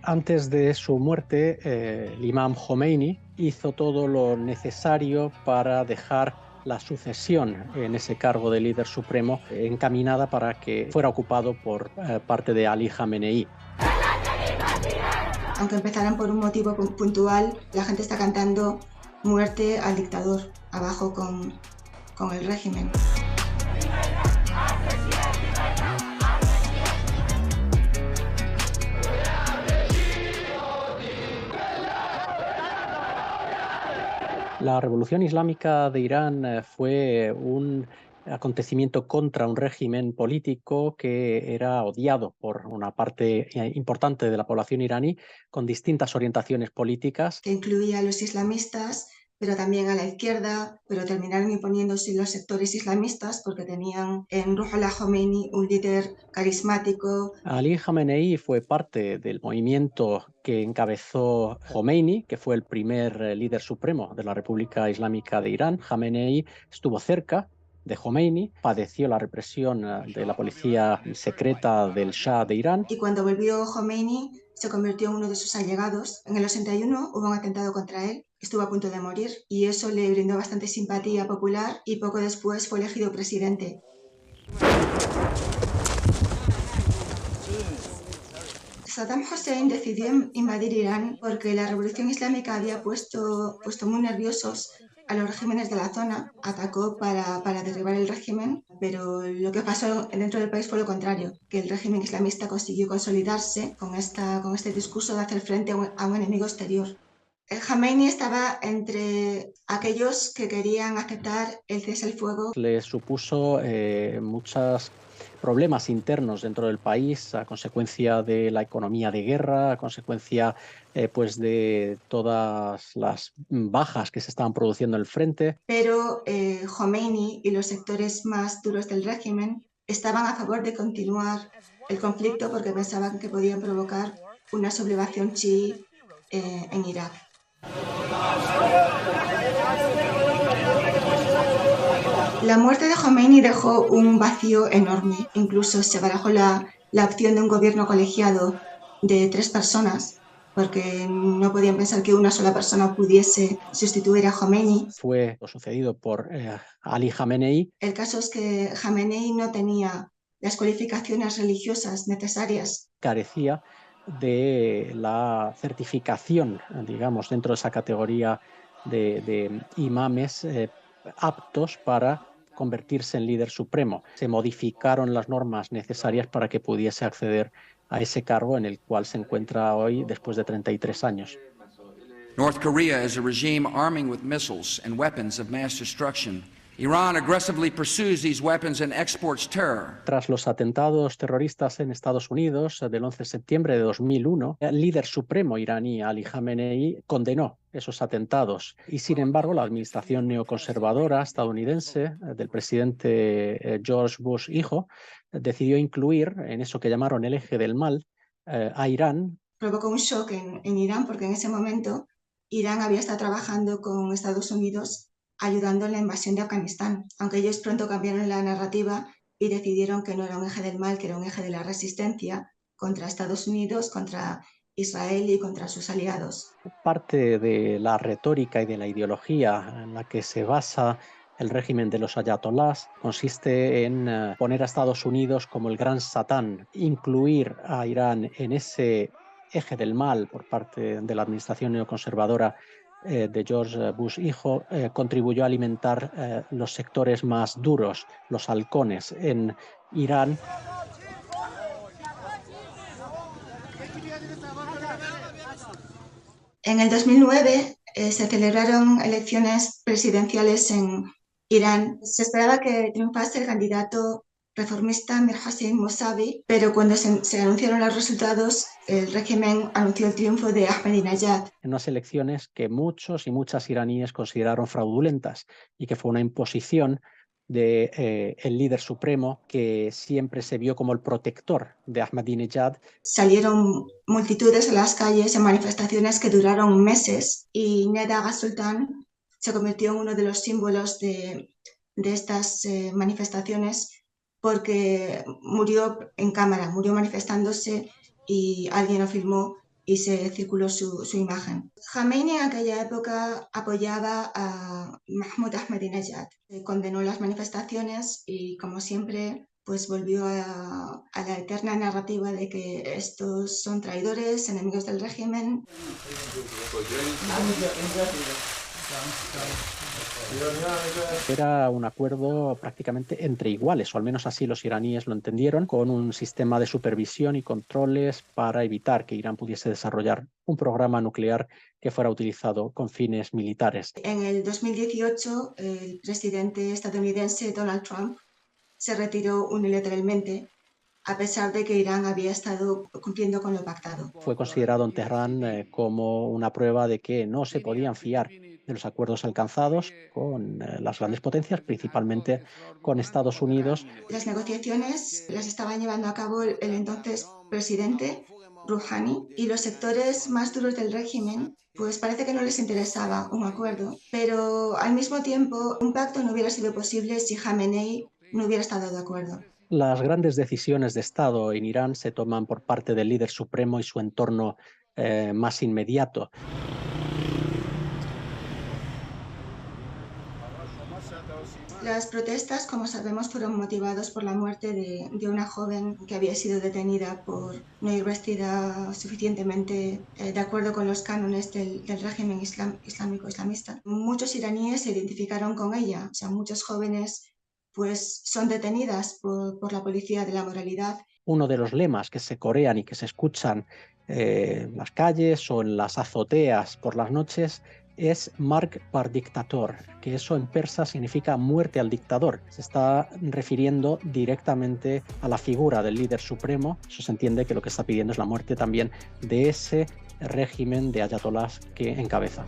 Antes de su muerte, el imam Jomeini hizo todo lo necesario para dejar la sucesión en ese cargo de líder supremo encaminada para que fuera ocupado por parte de Ali Jamenei. Aunque empezaran por un motivo puntual, la gente está cantando muerte al dictador, abajo con el régimen. La Revolución Islámica de Irán fue un acontecimiento contra un régimen político que era odiado por una parte importante de la población iraní con distintas orientaciones políticas. Que incluía a los islamistas, pero también a la izquierda, pero terminaron imponiéndose los sectores islamistas porque tenían en Ruhollah Khomeini un líder carismático. Ali Khamenei fue parte del movimiento que encabezó Khomeini, que fue el primer líder supremo de la República Islámica de Irán. Khamenei estuvo cerca de Khomeini, padeció la represión de la policía secreta del Shah de Irán. Y cuando volvió Khomeini, se convirtió en uno de sus allegados. En el 81 hubo un atentado contra él, estuvo a punto de morir y eso le brindó bastante simpatía popular y poco después fue elegido presidente. Saddam Hussein decidió invadir Irán porque la revolución islámica había puesto muy nerviosos a los regímenes de la zona, atacó para derribar el régimen, pero lo que pasó dentro del país fue lo contrario, que el régimen islamista consiguió consolidarse con este discurso de hacer frente a un enemigo exterior. El Khamenei estaba entre aquellos que querían aceptar el cese al fuego. Le supuso muchos problemas internos dentro del país a consecuencia de la economía de guerra, a consecuencia pues de todas las bajas que se estaban produciendo en el frente. Pero Khomeini y los sectores más duros del régimen estaban a favor de continuar el conflicto porque pensaban que podían provocar una sublevación chií en Irak. La muerte de Khomeini dejó un vacío enorme. Incluso se barajó la opción de un gobierno colegiado de 3 personas, porque no podían pensar que una sola persona pudiese sustituir a Khomeini. Fue sucedido por Ali Khamenei. El caso es que Khamenei no tenía las cualificaciones religiosas necesarias. Carecía de la certificación, digamos, dentro de esa categoría de imames aptos para convertirse en líder supremo. Se modificaron las normas necesarias para que pudiese acceder a ese cargo en el cual se encuentra hoy después de 33 años. North Korea is a regime arming with missiles and weapons of mass destruction. Iran aggressively pursues these weapons and exports terror. Tras los atentados terroristas en Estados Unidos del 11 de septiembre de 2001, el líder supremo iraní Ali Khamenei condenó esos atentados y, sin embargo, la administración neoconservadora estadounidense del presidente George Bush hijo decidió incluir en eso que llamaron el eje del mal a Irán. Provocó un shock en Irán porque en ese momento Irán había estado trabajando con Estados Unidos ayudando en la invasión de Afganistán, aunque ellos pronto cambiaron la narrativa y decidieron que no era un eje del mal, que era un eje de la resistencia contra Estados Unidos, contra Israel y contra sus aliados. Parte de la retórica y de la ideología en la que se basa el régimen de los ayatolás consiste en poner a Estados Unidos como el gran satán, incluir a Irán en ese eje del mal por parte de la administración neoconservadora de George Bush hijo, contribuyó a alimentar los sectores más duros, los halcones en Irán. En el 2009 se celebraron elecciones presidenciales en Irán. Se esperaba que triunfase el candidato reformista Mir Hossein Mousavi, pero cuando se anunciaron los resultados, el régimen anunció el triunfo de Ahmadinejad. En unas elecciones que muchos y muchas iraníes consideraron fraudulentas y que fue una imposición de el líder supremo que siempre se vio como el protector de Ahmadinejad. Salieron multitudes a las calles en manifestaciones que duraron meses y Neda Agha-Sultan se convirtió en uno de los símbolos de estas manifestaciones porque murió en cámara, murió manifestándose y alguien lo filmó y se circuló su imagen. Khomeini en aquella época apoyaba a Mahmoud Ahmadinejad, condenó las manifestaciones y, como siempre, pues volvió a la eterna narrativa de que estos son traidores, enemigos del régimen. Era un acuerdo prácticamente entre iguales, o al menos así los iraníes lo entendieron, con un sistema de supervisión y controles para evitar que Irán pudiese desarrollar un programa nuclear que fuera utilizado con fines militares. En el 2018, el presidente estadounidense Donald Trump se retiró unilateralmente, a pesar de que Irán había estado cumpliendo con lo pactado. Fue considerado en Teherán como una prueba de que no se podían fiar de los acuerdos alcanzados con las grandes potencias, principalmente con Estados Unidos. Las negociaciones las estaban llevando a cabo el entonces presidente Rouhani, y los sectores más duros del régimen pues parece que no les interesaba un acuerdo, pero al mismo tiempo un pacto no hubiera sido posible si Khamenei no hubiera estado de acuerdo. Las grandes decisiones de Estado en Irán se toman por parte del líder supremo y su entorno más inmediato. Las protestas, como sabemos, fueron motivadas por la muerte de una joven que había sido detenida por no ir vestida suficientemente de acuerdo con los cánones del régimen islamista. Muchos iraníes se identificaron con ella, o sea, muchos jóvenes pues son detenidas por la policía de la moralidad. Uno de los lemas que se corean y que se escuchan en las calles o en las azoteas por las noches es Marg bar dictator, que eso en persa significa muerte al dictador. Se está refiriendo directamente a la figura del líder supremo. Eso se entiende que lo que está pidiendo es la muerte también de ese régimen de ayatolás que encabeza.